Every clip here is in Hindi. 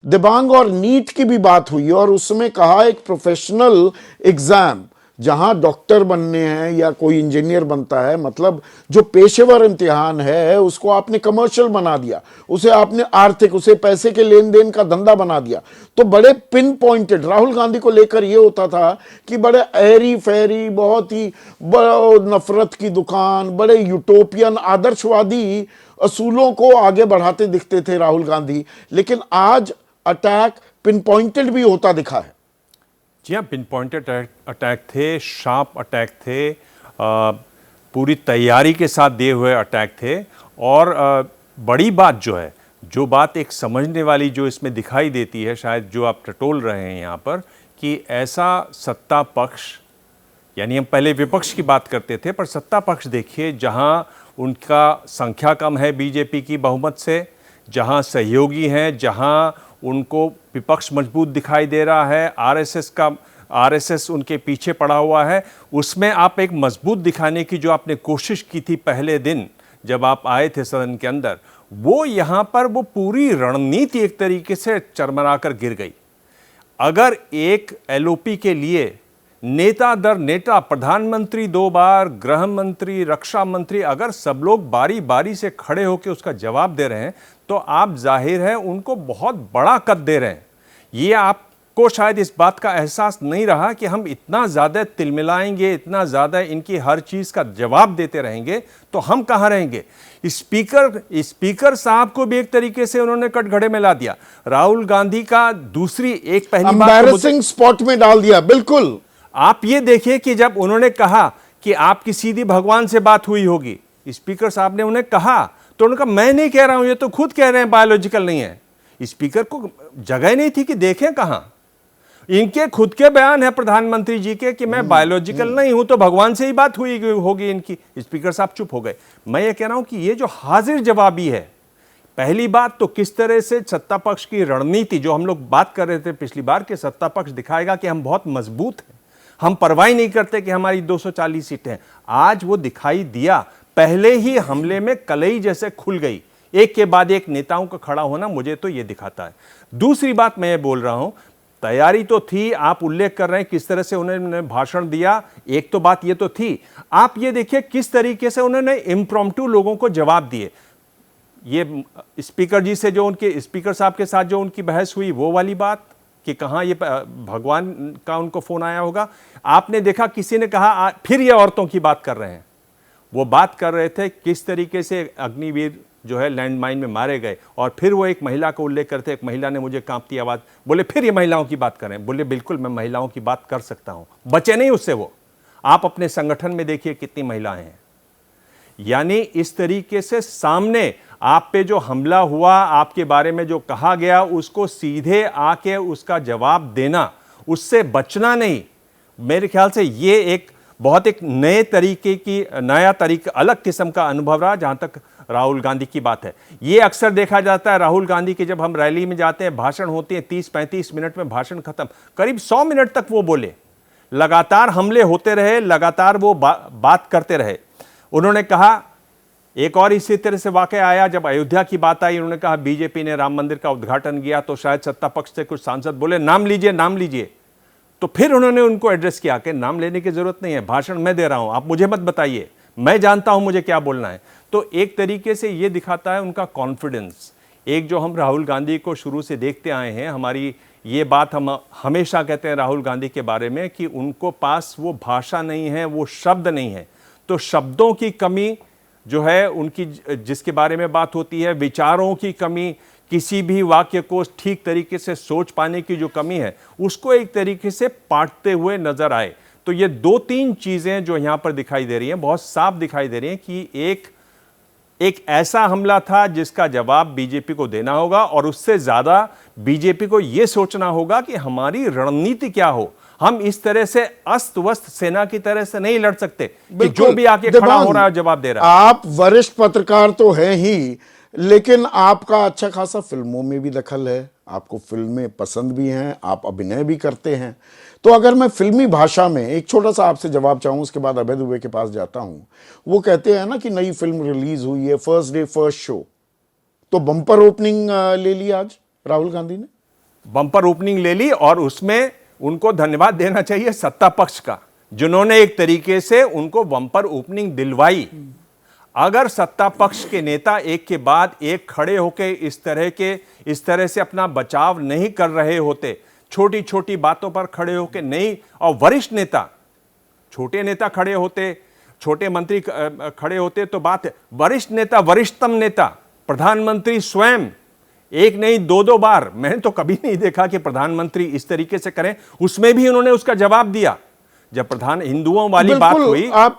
दिबांग और नीट की भी बात हुई और उसमें कहा एक प्रोफेशनल एग्जाम जहां डॉक्टर बनने हैं या कोई इंजीनियर बनता है, मतलब जो पेशेवर इम्तिहान है उसको आपने कमर्शियल बना दिया, उसे आपने आर्थिक, उसे पैसे के लेन देन का धंधा बना दिया। तो बड़े पिन पॉइंटेड राहुल गांधी को लेकर यह होता था कि बड़े ऐरी फैरी, बहुत ही नफरत की दुकान, बड़े यूटोपियन आदर्शवादी असूलों को आगे बढ़ाते दिखते थे राहुल गांधी। लेकिन आज अटैक पिन पॉइंटेड भी होता दिखा है। जी हाँ, पिन पॉइंटेड अटैक थे, शार्प अटैक थे, पूरी तैयारी के साथ दिए हुए अटैक थे। और बड़ी बात जो है, जो बात एक समझने वाली जो इसमें दिखाई देती है, शायद जो आप टटोल रहे हैं यहाँ पर, कि ऐसा सत्ता पक्ष, यानी हम पहले विपक्ष की बात करते थे, पर सत्ता पक्ष देखिए, जहाँ उनका संख्या कम है बीजेपी की बहुमत से, जहाँ सहयोगी हैं, जहाँ उनको विपक्ष मजबूत दिखाई दे रहा है, आरएसएस उनके पीछे पड़ा हुआ है, उसमें आप एक मजबूत दिखाने की जो आपने कोशिश की थी पहले दिन जब आप आए थे सदन के अंदर, वो यहाँ पर वो पूरी रणनीति एक तरीके से चरमराकर गिर गई। अगर एक एलओपी के लिए नेता दर नेता, प्रधानमंत्री 2 बार, गृह मंत्री, रक्षा मंत्री, अगर सब लोग बारी बारी से खड़े होकर उसका जवाब दे रहे हैं, तो आप जाहिर है उनको बहुत बड़ा कद दे रहे हैं। ये आपको शायद इस बात का एहसास नहीं रहा कि हम इतना ज़्यादा तिलमिलाएंगे, इतना ज़्यादा इनकी हर चीज़ का जवाब देते रहेंगे तो हम कहाँ रहेंगे। स्पीकर साहब को भी एक तरीके से उन्होंने कटघरे में ला दिया। राहुल गांधी का दूसरी एक पहली एम्बैरेसिंग स्पॉट में डाल दिया। बिल्कुल, आप ये देखिए कि जब उन्होंने कहा कि आपकी सीधी भगवान से बात हुई होगी, स्पीकर साहब ने उन्हें कहा, तो उन्होंने कहा मैं नहीं कह रहा हूं, ये तो खुद कह रहे हैं बायोलॉजिकल नहीं है। स्पीकर को जगह नहीं थी कि देखें कहां, इनके खुद के बयान है प्रधानमंत्री जी के कि मैं बायोलॉजिकल नहीं हूं, तो भगवान से ही बात हुई होगी इनकी। स्पीकर साहब चुप हो गए। मैं ये कह रहा हूं कि ये जो हाजिर जवाबी है, पहली बात तो किस तरह से सत्ता पक्ष की रणनीति, जो हम लोग बात कर रहे थे पिछली बार, कि सत्ता पक्ष दिखाएगा कि हम बहुत मजबूत हैं, हम परवाह नहीं करते कि हमारी 240 सीटें हैं। आज वो दिखाई दिया, पहले ही हमले में कलई जैसे खुल गई, एक के बाद एक नेताओं का खड़ा होना मुझे तो ये दिखाता है। दूसरी बात मैं ये बोल रहा हूं, तैयारी तो थी, आप उल्लेख कर रहे हैं किस तरह से उन्होंने भाषण दिया, एक तो बात ये तो थी। आप ये देखिए किस तरीके से उन्होंने इम्प्रॉम्प्टू लोगों को जवाब दिए। ये स्पीकर जी से जो उनके, स्पीकर साहब के साथ जो उनकी बहस हुई, वो वाली बात कि कहाँ ये भगवान का उनको फोन आया होगा। आपने देखा किसी ने कहा फिर ये औरतों की बात कर रहे हैं। वो बात कर रहे थे किस तरीके से अग्निवीर जो है लैंडमाइन में मारे गए, और फिर वो एक महिला को उल्लेख करते, एक महिला ने मुझे कांपती आवाज बोले फिर ये महिलाओं की बात करें। बोले बिल्कुल मैं महिलाओं की बात कर सकता हूं, बचे नहीं उससे वो। आप अपने संगठन में देखिए कितनी महिलाएं हैं। यानी इस तरीके से सामने आप पे जो हमला हुआ, आपके बारे में जो कहा गया, उसको सीधे आके उसका जवाब देना, उससे बचना नहीं। मेरे ख्याल से ये एक बहुत एक नया तरीका, अलग किस्म का अनुभव रहा जहां तक राहुल गांधी की बात है। ये अक्सर देखा जाता है राहुल गांधी के, जब हम रैली में जाते हैं, भाषण होती है, 30-35 मिनट में भाषण खत्म, करीब 100 मिनट तक वो बोले, लगातार हमले होते रहे, लगातार वो बात करते रहे। उन्होंने कहा, एक और इसी तरह से वाकया आया जब अयोध्या की बात आई, उन्होंने कहा बीजेपी ने राम मंदिर का उद्घाटन किया, तो शायद सत्ता पक्ष से कुछ सांसद बोले नाम लीजिए नाम लीजिए, तो फिर उन्होंने उनको एड्रेस किया कि नाम लेने की जरूरत नहीं है, भाषण मैं दे रहा हूं, आप मुझे मत बताइए, मैं जानता हूं मुझे क्या बोलना है। तो एक तरीके से ये दिखाता है उनका कॉन्फिडेंस। एक जो हम राहुल गांधी को शुरू से देखते आए हैं, हमारी ये बात हम हमेशा कहते हैं राहुल गांधी के बारे में कि उनको पास वो भाषा नहीं है, वो शब्द नहीं है। तो शब्दों की कमी जो है उनकी, जिसके बारे में बात होती है, विचारों की कमी, किसी भी वाक्य को ठीक तरीके से सोच पाने की जो कमी है, उसको एक तरीके से पाटते हुए नजर आए। तो ये 2-3 चीजें जो यहां पर दिखाई दे रही हैं, बहुत साफ दिखाई दे रही हैं कि एक ऐसा हमला था जिसका जवाब बीजेपी को देना होगा, और उससे ज्यादा बीजेपी को यह सोचना होगा कि हमारी रणनीति क्या हो। हम इस तरह से अस्त व्यस्त सेना की तरह से नहीं लड़ सकते कि जो भी आके खड़ा हो रहा है जवाब दे रहा है। आप वरिष्ठ पत्रकार तो हैं ही, लेकिन आपका अच्छा खासा फिल्मों में भी दखल है, आपको फिल्में पसंद भी हैं, आप अभिनय भी करते हैं। तो अगर मैं फिल्मी भाषा में एक छोटा सा आपसे जवाब चाहूँ, उसके बाद अभय दुबे के पास जाता हूँ। वो कहते हैं ना कि नई फिल्म रिलीज हुई है, फर्स्ट डे फर्स्ट शो, तो बम्पर ओपनिंग ले ली आज राहुल गांधी ने। बम्पर ओपनिंग ले ली और उसमें उनको धन्यवाद देना चाहिए सत्ता पक्ष का, जिन्होंने एक तरीके से उनको बम्पर ओपनिंग दिलवाई। अगर सत्ता पक्ष के नेता एक के बाद एक खड़े होकर इस तरह से अपना बचाव नहीं कर रहे होते, छोटी छोटी बातों पर खड़े होकर नहीं, और वरिष्ठ नेता, छोटे नेता खड़े होते, छोटे मंत्री खड़े होते तो बात है, वरिष्ठ नेता, वरिष्ठतम नेता, प्रधानमंत्री स्वयं एक नहीं दो बार, मैंने तो कभी नहीं देखा कि प्रधानमंत्री इस तरीके से करें। उसमें भी उन्होंने उसका जवाब दिया जब हिंदुओं वाली बात हुई। आप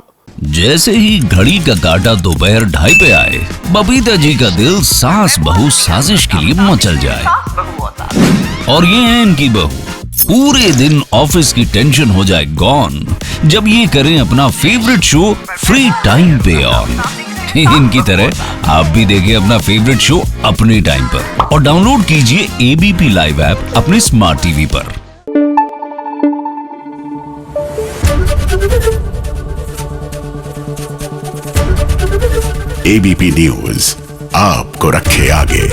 जैसे ही घड़ी का काटा दोपहर 2:30 पे आए, बबीता जी का दिल सास बहू साजिश के लिए मचल जाए। और ये है इनकी बहू, पूरे दिन ऑफिस की टेंशन हो जाए गॉन जब ये करें अपना फेवरेट शो फ्री टाइम पे ऑन। इनकी तरह आप भी देखें अपना फेवरेट शो अपने टाइम पर और डाउनलोड कीजिए एबीपी लाइव ऐप अपने स्मार्ट टीवी पर। एबीपी न्यूज आपको रखे आगे।